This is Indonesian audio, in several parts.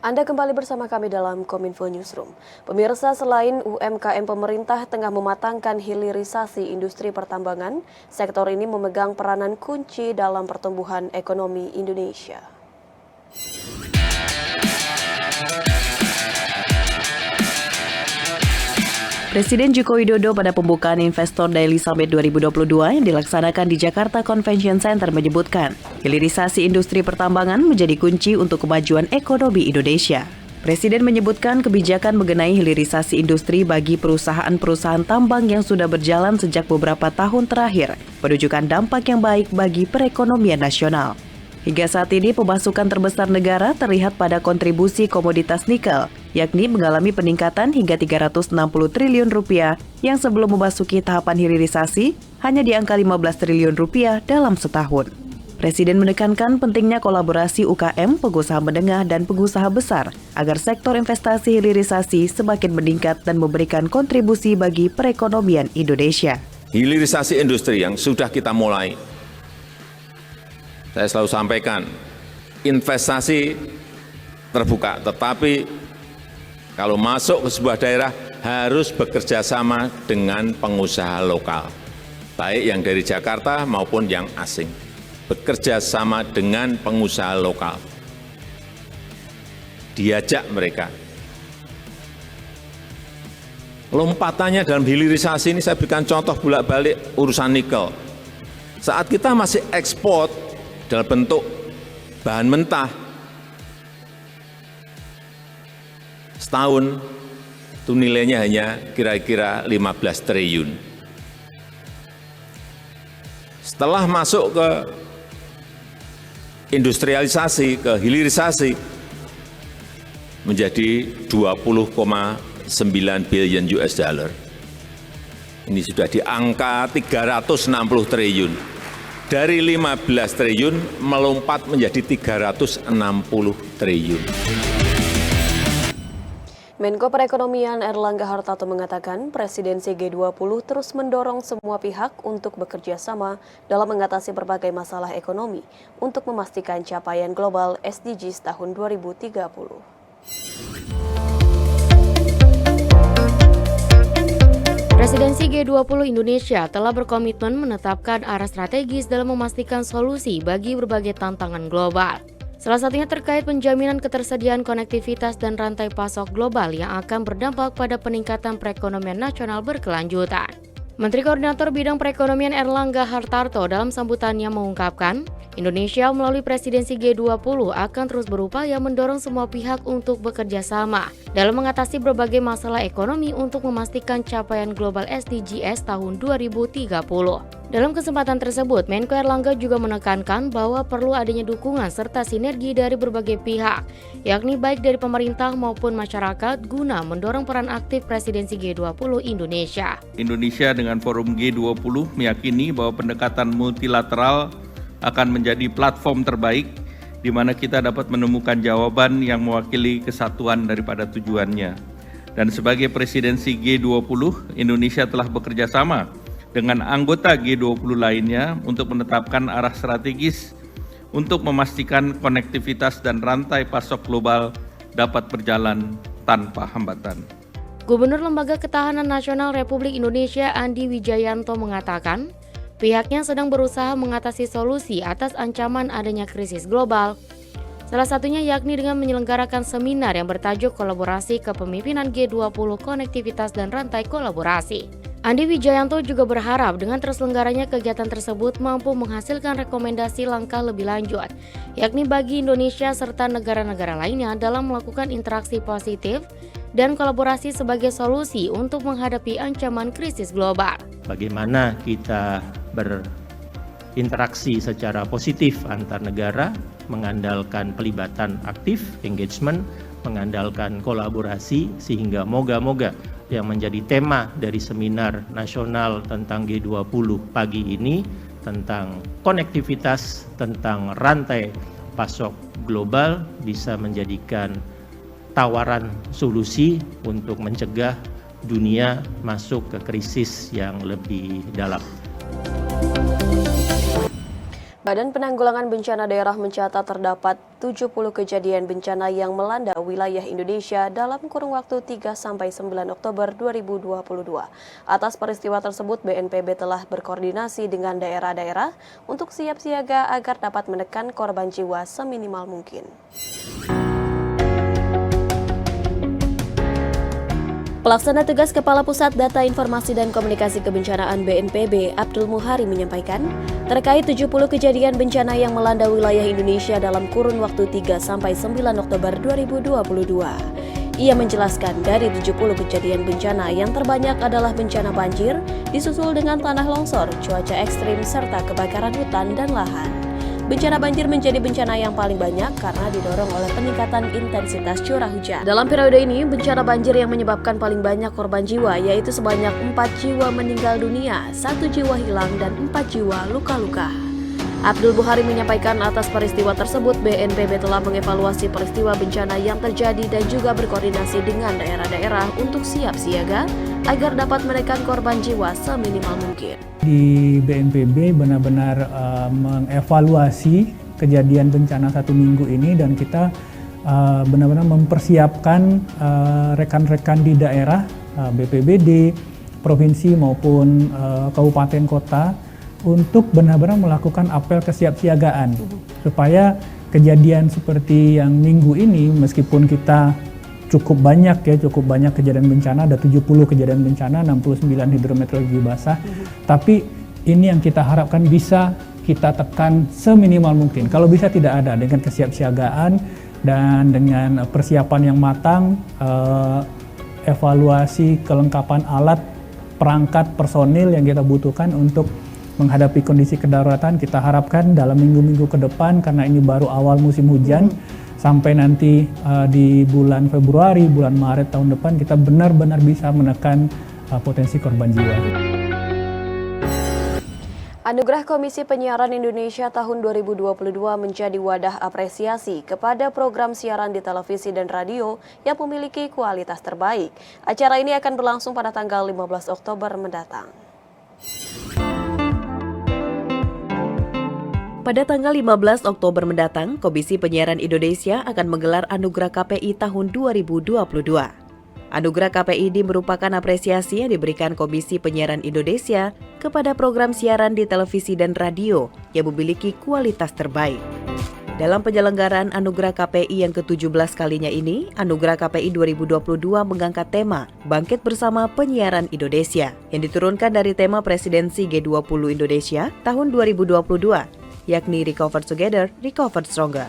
Anda kembali bersama kami dalam Kominfo Newsroom. Pemirsa, selain UMKM, pemerintah tengah mematangkan hilirisasi industri pertambangan. Sektor ini memegang peranan kunci dalam pertumbuhan ekonomi Indonesia. Presiden Joko Widodo pada pembukaan Investor Daily Summit 2022 yang dilaksanakan di Jakarta Convention Center menyebutkan, hilirisasi industri pertambangan menjadi kunci untuk kemajuan ekonomi Indonesia. Presiden menyebutkan kebijakan mengenai hilirisasi industri bagi perusahaan-perusahaan tambang yang sudah berjalan sejak beberapa tahun terakhir menunjukkan dampak yang baik bagi perekonomian nasional. Hingga saat ini, pemasukan terbesar negara terlihat pada kontribusi komoditas nikel, yakni mengalami peningkatan hingga 360 triliun rupiah yang sebelum memasuki tahapan hilirisasi hanya di angka 15 triliun rupiah dalam setahun. Presiden menekankan pentingnya kolaborasi UKM, pengusaha menengah, dan pengusaha besar agar sektor investasi hilirisasi semakin meningkat dan memberikan kontribusi bagi perekonomian Indonesia. Hilirisasi industri yang sudah kita mulai, saya selalu sampaikan, investasi terbuka, tetapi kalau masuk ke sebuah daerah harus bekerja sama dengan pengusaha lokal, baik yang dari Jakarta maupun yang asing. Bekerja sama dengan pengusaha lokal, diajak mereka. Lompatannya dalam hilirisasi ini saya berikan contoh bolak-balik urusan nikel. Saat kita masih ekspor dalam bentuk bahan mentah, setahun itu nilainya hanya kira-kira 15 triliun. Setelah masuk ke industrialisasi, ke hilirisasi, menjadi 20,9 billion US dollar. Ini sudah di angka 360 triliun. Dari 15 triliun melompat menjadi 360 triliun. Menko Perekonomian Erlangga Hartarto mengatakan Presidensi G20 terus mendorong semua pihak untuk bekerja sama dalam mengatasi berbagai masalah ekonomi untuk memastikan capaian global SDGs tahun 2030. Presidensi G20 Indonesia telah berkomitmen menetapkan arah strategis dalam memastikan solusi bagi berbagai tantangan global. Salah satunya terkait penjaminan ketersediaan konektivitas dan rantai pasok global yang akan berdampak pada peningkatan perekonomian nasional berkelanjutan. Menteri Koordinator Bidang Perekonomian Erlangga Hartarto dalam sambutannya mengungkapkan, Indonesia melalui presidensi G20 akan terus berupaya mendorong semua pihak untuk bekerja sama dalam mengatasi berbagai masalah ekonomi untuk memastikan capaian global SDGs tahun 2030. Dalam kesempatan tersebut, Menko Erlangga juga menekankan bahwa perlu adanya dukungan serta sinergi dari berbagai pihak, yakni baik dari pemerintah maupun masyarakat guna mendorong peran aktif presidensi G20 Indonesia. Indonesia dengan forum G20 meyakini bahwa pendekatan multilateral akan menjadi platform terbaik di mana kita dapat menemukan jawaban yang mewakili kesatuan daripada tujuannya. Dan sebagai presidensi G20, Indonesia telah bekerja sama dengan anggota G20 lainnya untuk menetapkan arah strategis untuk memastikan konektivitas dan rantai pasok global dapat berjalan tanpa hambatan. Gubernur Lembaga Ketahanan Nasional Republik Indonesia Andi Wijayanto mengatakan, pihaknya sedang berusaha mengatasi solusi atas ancaman adanya krisis global. Salah satunya yakni dengan menyelenggarakan seminar yang bertajuk Kolaborasi Kepemimpinan G20 Konektivitas dan Rantai Kolaborasi. Andi Wijayanto juga berharap dengan terselenggaranya kegiatan tersebut mampu menghasilkan rekomendasi langkah lebih lanjut, yakni bagi Indonesia serta negara-negara lainnya dalam melakukan interaksi positif dan kolaborasi sebagai solusi untuk menghadapi ancaman krisis global. Bagaimana kita berinteraksi secara positif antar negara, mengandalkan pelibatan aktif, engagement, mengandalkan kolaborasi, sehingga moga-moga yang menjadi tema dari seminar nasional tentang G20 pagi ini, tentang konektivitas, tentang rantai pasok global, bisa menjadikan tawaran solusi untuk mencegah dunia masuk ke krisis yang lebih dalam. Badan Penanggulangan Bencana Daerah mencatat terdapat 70 kejadian bencana yang melanda wilayah Indonesia dalam kurun waktu 3-9 Oktober 2022. Atas peristiwa tersebut, BNPB telah berkoordinasi dengan daerah-daerah untuk siap siaga agar dapat menekan korban jiwa seminimal mungkin. Pelaksana tugas Kepala Pusat Data Informasi dan Komunikasi Kebencanaan BNPB, Abdul Muhari menyampaikan, terkait 70 kejadian bencana yang melanda wilayah Indonesia dalam kurun waktu 3-9 Oktober 2022. Ia menjelaskan dari 70 kejadian bencana yang terbanyak adalah bencana banjir, disusul dengan tanah longsor, cuaca ekstrim, serta kebakaran hutan dan lahan. Bencana banjir menjadi bencana yang paling banyak karena didorong oleh peningkatan intensitas curah hujan. Dalam periode ini, bencana banjir yang menyebabkan paling banyak korban jiwa yaitu sebanyak 4 jiwa meninggal dunia, 1 jiwa hilang, dan 4 jiwa luka-luka. Abdul Muhari menyampaikan atas peristiwa tersebut, BNPB telah mengevaluasi peristiwa bencana yang terjadi dan juga berkoordinasi dengan daerah-daerah untuk siap siaga agar dapat menekan korban jiwa seminimal mungkin. Di BNPB benar-benar mengevaluasi kejadian bencana 1 minggu ini dan kita benar-benar mempersiapkan rekan-rekan di daerah, BPBD, provinsi maupun kabupaten kota untuk benar-benar melakukan apel kesiapsiagaan supaya kejadian seperti yang minggu ini, meskipun kita cukup banyak kejadian bencana, ada 70 kejadian bencana, 69 hidrometeorologi basah, tapi ini yang kita harapkan bisa kita tekan seminimal mungkin. Kalau bisa tidak ada, dengan kesiapsiagaan dan dengan persiapan yang matang, evaluasi kelengkapan alat, perangkat, personil yang kita butuhkan untuk menghadapi kondisi kedaruratan. Kita harapkan dalam minggu-minggu ke depan, karena ini baru awal musim hujan, sampai nanti di bulan Februari, bulan Maret tahun depan kita benar-benar bisa menekan potensi korban jiwa. Anugerah Komisi Penyiaran Indonesia tahun 2022 menjadi wadah apresiasi kepada program siaran di televisi dan radio yang memiliki kualitas terbaik. Acara ini akan berlangsung pada tanggal 15 Oktober mendatang. Pada tanggal 15 Oktober mendatang, Komisi Penyiaran Indonesia akan menggelar Anugerah KPI tahun 2022. Anugerah KPI merupakan apresiasi yang diberikan Komisi Penyiaran Indonesia kepada program siaran di televisi dan radio yang memiliki kualitas terbaik. Dalam penyelenggaraan Anugerah KPI yang ke-17 kalinya ini, Anugerah KPI 2022 mengangkat tema Bangkit Bersama Penyiaran Indonesia yang diturunkan dari tema Presidensi G20 Indonesia tahun 2022. Yakni Recover Together, Recover Stronger.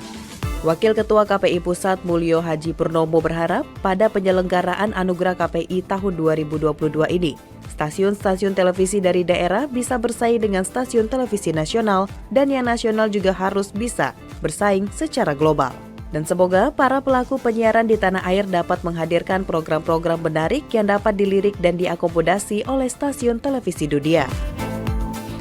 Wakil Ketua KPI Pusat Mulyo Haji Purnomo berharap pada penyelenggaraan Anugerah KPI tahun 2022 ini, stasiun-stasiun televisi dari daerah bisa bersaing dengan stasiun televisi nasional dan yang nasional juga harus bisa bersaing secara global. Dan semoga para pelaku penyiaran di tanah air dapat menghadirkan program-program menarik yang dapat dilirik dan diakomodasi oleh stasiun televisi dunia.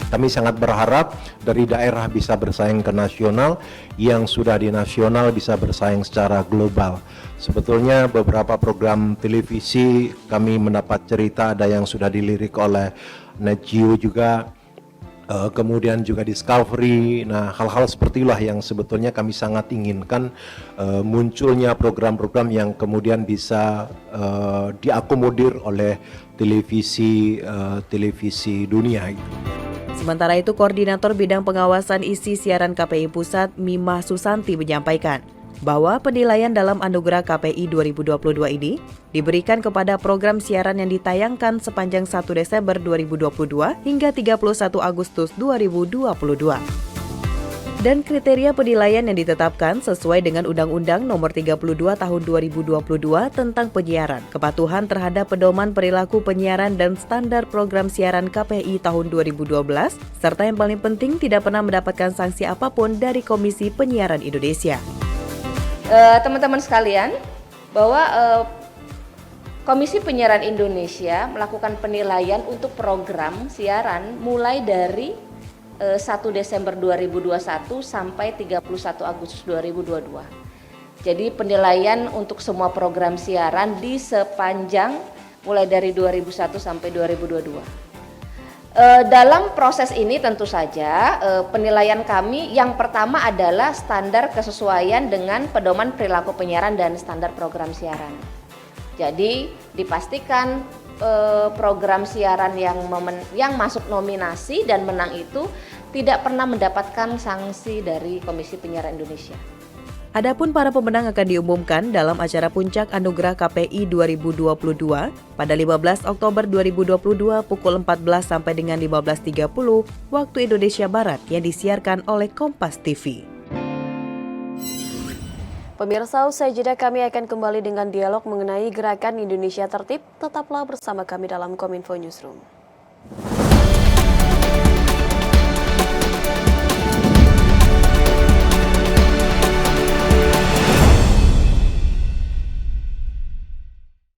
Kami sangat berharap dari daerah bisa bersaing ke nasional, yang sudah di nasional bisa bersaing secara global. Sebetulnya beberapa program televisi kami mendapat cerita ada yang sudah dilirik oleh NetGeo juga, kemudian juga Discovery. Nah, hal-hal seperti itulah yang sebetulnya kami sangat inginkan, munculnya program-program yang kemudian bisa diakomodir oleh televisi dunia. Sementara itu, Koordinator Bidang Pengawasan Isi Siaran KPI Pusat, Mimah Susanti menyampaikan bahwa penilaian dalam Anugerah KPI 2022 ini diberikan kepada program siaran yang ditayangkan sepanjang 1 Desember 2022 hingga 31 Agustus 2022. Dan kriteria penilaian yang ditetapkan sesuai dengan Undang-Undang Nomor 32 Tahun 2022 tentang penyiaran, kepatuhan terhadap pedoman perilaku penyiaran dan standar program siaran KPI tahun 2012, serta yang paling penting tidak pernah mendapatkan sanksi apapun dari Komisi Penyiaran Indonesia. Teman-teman sekalian, bahwa Komisi Penyiaran Indonesia melakukan penilaian untuk program siaran mulai dari 1 Desember 2021 sampai 31 Agustus 2022. Jadi penilaian untuk semua program siaran di sepanjang mulai dari 2001 sampai 2022. Dalam proses ini tentu saja penilaian kami yang pertama adalah standar kesesuaian dengan pedoman perilaku penyiaran dan standar program siaran. Jadi dipastikan program siaran yang masuk nominasi dan menang itu tidak pernah mendapatkan sanksi dari Komisi Penyiaran Indonesia. Adapun para pemenang akan diumumkan dalam acara Puncak Anugerah KPI 2022 pada 15 Oktober 2022 pukul 14 sampai dengan 15.30 waktu Indonesia Barat yang disiarkan oleh Kompas TV. Pemirsa, usai jeda kami akan kembali dengan dialog mengenai gerakan Indonesia Tertib. Tetaplah bersama kami dalam Kominfo Newsroom.